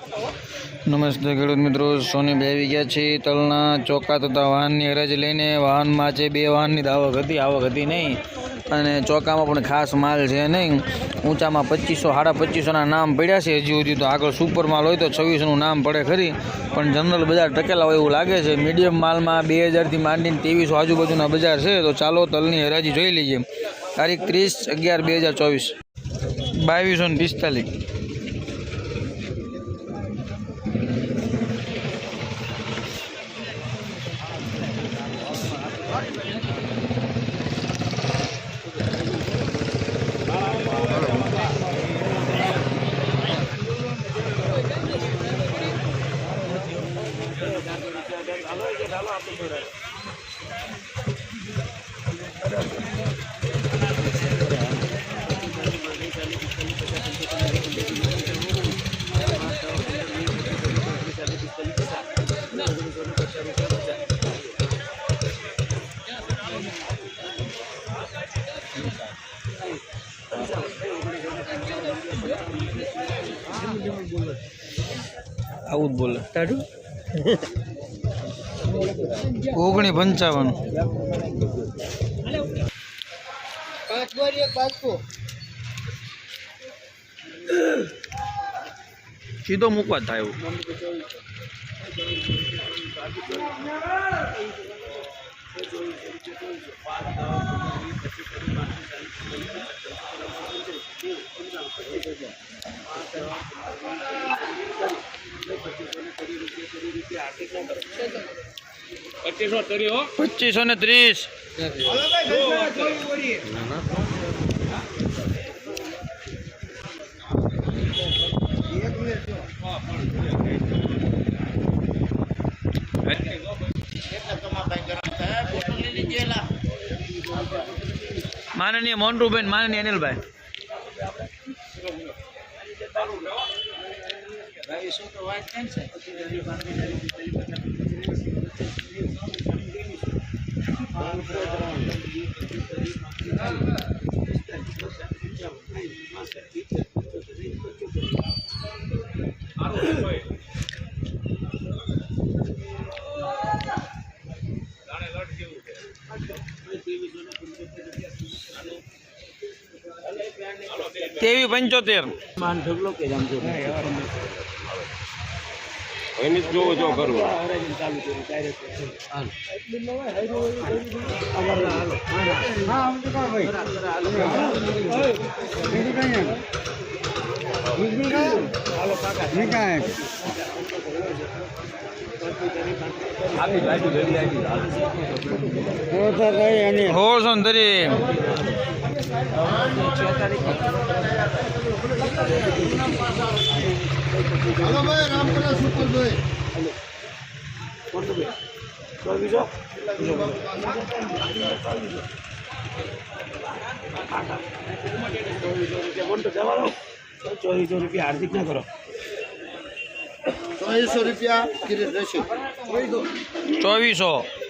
નમસ્તે ખેડૂત મિત્રો, સોનીભાઈ આવી ગયા છે તલના ચોકા તથા વાહનની હરાજી લઈને. વાહનમાં છે 2 વાહનની આવક હતી નહીં, અને ચોકામાં પણ ખાસ માલ છે નહીં. ઊંચામાં 2500-2500ના નામ પડ્યા છે હજી સુધી. તો આગળ સુપર માલ હોય તો 2600નું નામ પડે ખરી, પણ જનરલ બજાર ટકેલા હોય એવું લાગે છે. મીડિયમ માલમાં 2000થી માંડીને 2300 આજુબાજુના બજાર છે. તો ચાલો તલની હરાજી જોઈ લઈએ. તારીખ 30/11/2024, 2245. આવું જ બોલે 1955. સીધો મૂકવા જ થાય એવું. $2530. માનનીય મોન્ટુબેન, માનનીય અનિલભાઈ. તેવી 75 માન ઢગલો કે જામજો એની જો કરું ચાલુ કરી ડાયરેક્ટ હાલ હા આમ તો કા ભાઈ હાલો કાકા નીકાય આપી બાજુ જલ્દી આવી હો તો કઈ અને હો સુંદરી हेलो भाई रामपुरा सुपर भाई कौन तो भाई तो बीजो कौन तो जवानो 2400 रुपया हार्दिक ना करो 2400 रुपया किरे रेशो 2400